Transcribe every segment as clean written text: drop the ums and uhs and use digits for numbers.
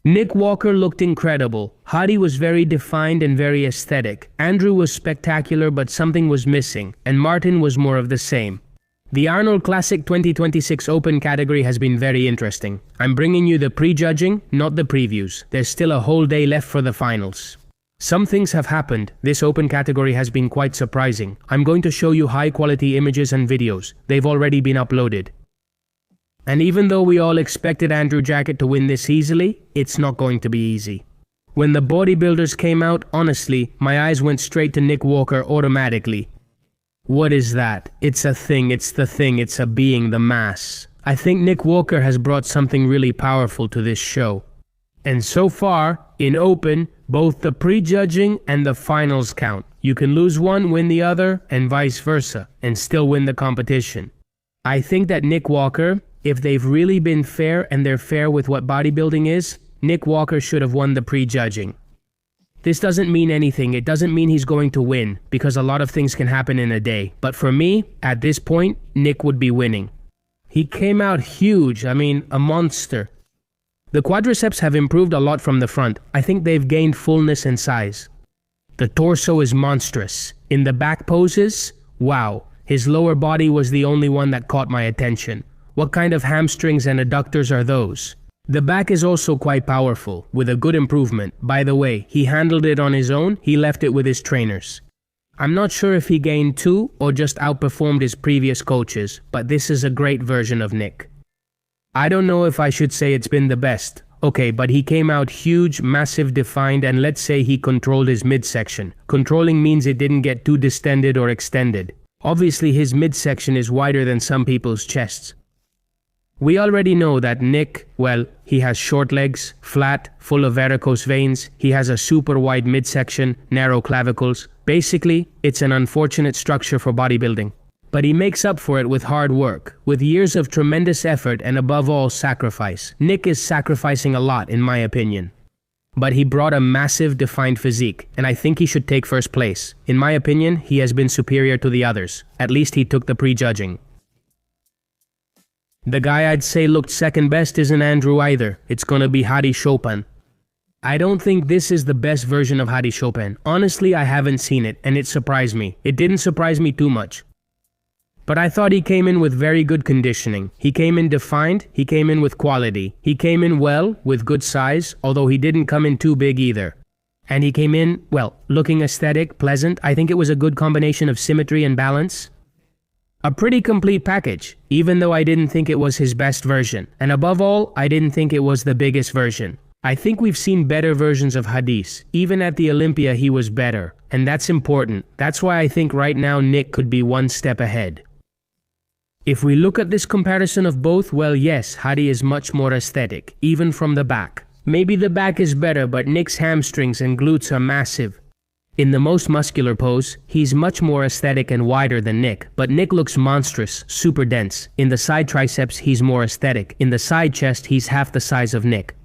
Nick Walker looked incredible. Hadi was very defined and very aesthetic. Andrew was spectacular, but something was missing, and Martin was more of the same. The Arnold Classic 2026 Open category has been very interesting. I'm bringing you the prejudging, not the previews. There's still a whole day left for the finals. Some things have happened. This open category has been quite surprising. I'm going to show you high quality images and videos. They've already been uploaded. And even though we all expected Andrew Jackett to win this easily, it's not going to be easy. When the bodybuilders came out, honestly, my eyes went straight to Nick Walker automatically. What is that? It's a thing, it's the thing, it's a being, the mass. I think Nick Walker has brought something really powerful to this show. And so far, in open, both the prejudging and the finals count. You can lose one, win the other, and vice versa, and still win the competition. I think that Nick Walker, if they've really been fair and they're fair with what bodybuilding is, Nick Walker should have won the prejudging. This doesn't mean anything. It doesn't mean he's going to win, because a lot of things can happen in a day. But for me, at this point, Nick would be winning. He came out huge, a monster. The quadriceps have improved a lot from the front. I think they've gained fullness and size. The torso is monstrous. In the back poses, wow. His lower body was the only one that caught my attention. What kind of hamstrings and adductors are those? The back is also quite powerful, with a good improvement. By the way, he handled it on his own, he left it with his trainers. I'm not sure if he gained 2 or just outperformed his previous coaches, but this is a great version of Nick. I don't know if I should say it's been the best. Okay, but he came out huge, massive, defined, and let's say he controlled his midsection. Controlling means it didn't get too distended or extended. Obviously his midsection is wider than some people's chests. We already know that Nick, well, he has short legs, flat, full of varicose veins, he has a super wide midsection, narrow clavicles. Basically, it's an unfortunate structure for bodybuilding. But he makes up for it with hard work, with years of tremendous effort and above all sacrifice. Nick is sacrificing a lot in my opinion. But he brought a massive defined physique, and I think he should take first place. In my opinion, he has been superior to the others. At least he took the prejudging. The guy I'd say looked second best isn't Andrew either. It's gonna be Hadi Choopan. I don't think this is the best version of Hadi Choopan. Honestly, I haven't seen it, and it surprised me. It didn't surprise me too much. But I thought he came in with very good conditioning. He came in defined, he came in with quality. He came in well, with good size, although he didn't come in too big either. And he came in, well, looking aesthetic, pleasant. I think it was a good combination of symmetry and balance. A pretty complete package, even though I didn't think it was his best version. And above all, I didn't think it was the biggest version. I think we've seen better versions of Hadi's. Even at the Olympia, he was better. And that's important. That's why I think right now Nick could be one step ahead. If we look at this comparison of both, well, yes, Hadi is much more aesthetic, even from the back. Maybe the back is better, but Nick's hamstrings and glutes are massive. In the most muscular pose, he's much more aesthetic and wider than Nick, but Nick looks monstrous, super dense. In the side triceps, he's more aesthetic. In the side chest, he's half the size of Nick.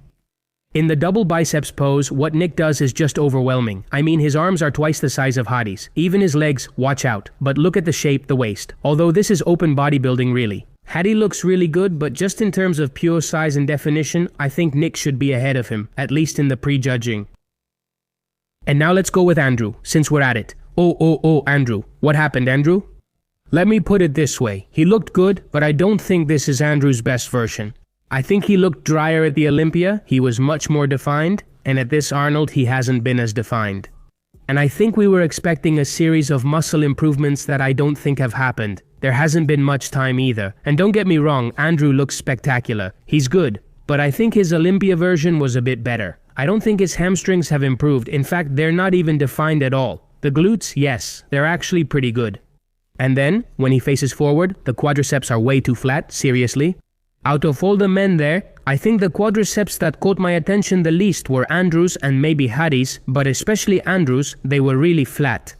In the double biceps pose, what Nick does is just overwhelming. His arms are twice the size of Hadi's. Even his legs, watch out. But look at the shape, the waist. Although this is open bodybuilding really. Hadi looks really good, but just in terms of pure size and definition, I think Nick should be ahead of him, at least in the prejudging. And now let's go with Andrew, since we're at it. Oh, Andrew. What happened, Andrew? Let me put it this way. He looked good, but I don't think this is Andrew's best version. I think he looked drier at the Olympia, he was much more defined, and at this Arnold he hasn't been as defined. And I think we were expecting a series of muscle improvements that I don't think have happened. There hasn't been much time either. And don't get me wrong, Andrew looks spectacular. He's good, but I think his Olympia version was a bit better. I don't think his hamstrings have improved. In fact, they're not even defined at all. The glutes, yes, they're actually pretty good. And then, when he faces forward, the quadriceps are way too flat, seriously. Out of all the men there, I think the quadriceps that caught my attention the least were Andrew's and maybe Hadi's, but especially Andrew's, they were really flat.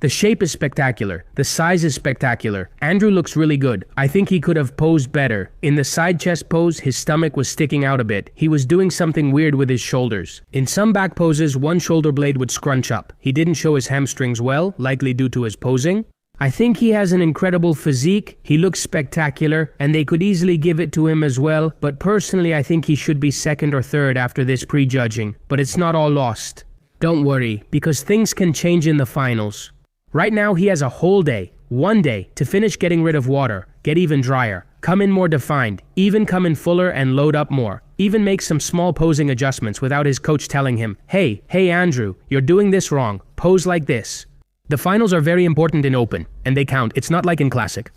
The shape is spectacular. The size is spectacular. Andrew looks really good. I think he could have posed better. In the side chest pose, his stomach was sticking out a bit. He was doing something weird with his shoulders. In some back poses, one shoulder blade would scrunch up. He didn't show his hamstrings well, likely due to his posing. I think he has an incredible physique, he looks spectacular, and they could easily give it to him as well, but personally I think he should be second or third after this prejudging. But it's not all lost. Don't worry, because things can change in the finals. Right now he has a whole day, one day, to finish getting rid of water, get even drier, come in more defined, even come in fuller and load up more, even make some small posing adjustments without his coach telling him, hey Andrew, you're doing this wrong, pose like this. The finals are very important in open, and they count. It's not like in classic.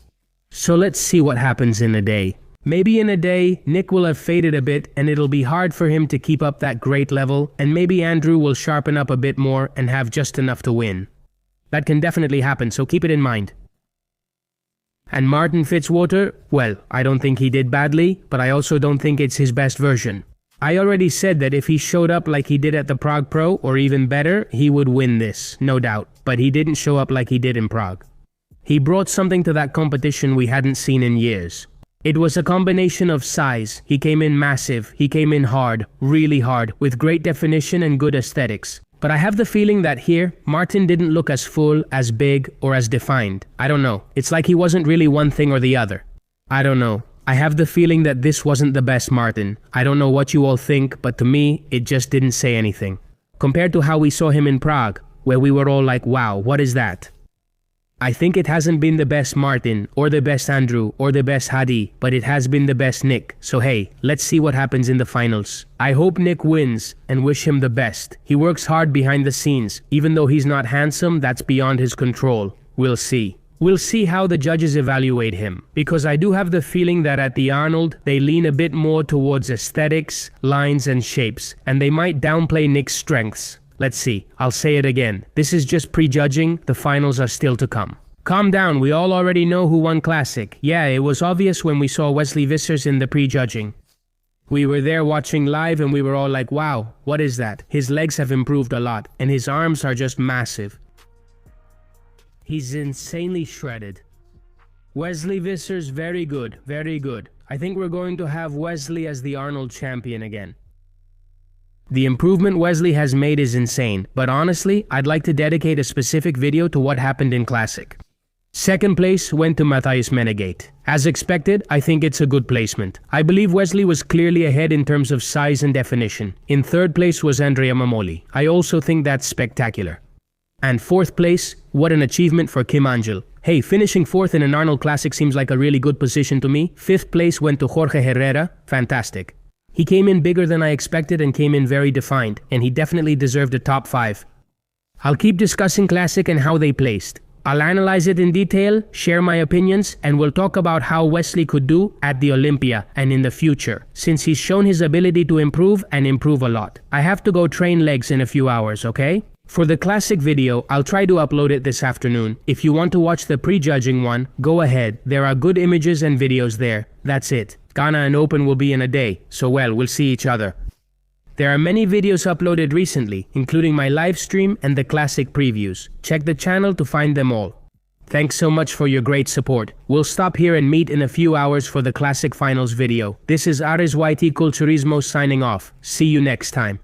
So let's see what happens in a day. Maybe in a day, Nick will have faded a bit and it'll be hard for him to keep up that great level, and maybe Andrew will sharpen up a bit more and have just enough to win. That can definitely happen, so keep it in mind. And Martin Fitzwater, well, I don't think he did badly, but I also don't think it's his best version. I already said that if he showed up like he did at the Prague Pro, or even better, he would win this, no doubt. But he didn't show up like he did in Prague. He brought something to that competition we hadn't seen in years. It was a combination of size. He came in massive, he came in hard, really hard, with great definition and good aesthetics. But I have the feeling that here, Martin didn't look as full, as big, or as defined. I don't know. It's like he wasn't really one thing or the other. I don't know. I have the feeling that this wasn't the best Martin. I don't know what you all think, but to me, it just didn't say anything. Compared to how we saw him in Prague, where we were all like, wow, what is that? I think it hasn't been the best Martin, or the best Andrew, or the best Hadi, but it has been the best Nick. So hey, let's see what happens in the finals. I hope Nick wins, and wish him the best. He works hard behind the scenes. Even though he's not handsome, that's beyond his control. We'll see. We'll see how the judges evaluate him, because I do have the feeling that at the Arnold, they lean a bit more towards aesthetics, lines and shapes, and they might downplay Nick's strengths. Let's see, I'll say it again. This is just prejudging, the finals are still to come. Calm down, we all already know who won Classic. Yeah, it was obvious when we saw Wesley Vissers in the prejudging. We were there watching live and we were all like, wow, what is that? His legs have improved a lot, and his arms are just massive. He's insanely shredded. Wesley Vissers, very good, very good. I think we're going to have Wesley as the Arnold champion again. The improvement Wesley has made is insane, but honestly, I'd like to dedicate a specific video to what happened in Classic. Second place went to Matthijs Menegate. As expected, I think it's a good placement. I believe Wesley was clearly ahead in terms of size and definition. In third place was Andrea Mamoli. I also think that's spectacular. And fourth place, what an achievement for Kim Angel. Hey, finishing fourth in an Arnold Classic seems like a really good position to me. Fifth place went to Jorge Herrera. Fantastic. He came in bigger than I expected and came in very defined, and he definitely deserved a top 5. I'll keep discussing Classic and how they placed. I'll analyze it in detail, share my opinions, and we'll talk about how Wesley could do at the Olympia and in the future, since he's shown his ability to improve and improve a lot. I have to go train legs in a few hours, okay? For the Classic video, I'll try to upload it this afternoon. If you want to watch the prejudging one, go ahead. There are good images and videos there. That's it. Ghana and Open will be in a day, so well, we'll see each other. There are many videos uploaded recently, including my live stream and the Classic previews. Check the channel to find them all. Thanks so much for your great support. We'll stop here and meet in a few hours for the Classic Finals video. This is Ares YT Culturismo signing off. See you next time.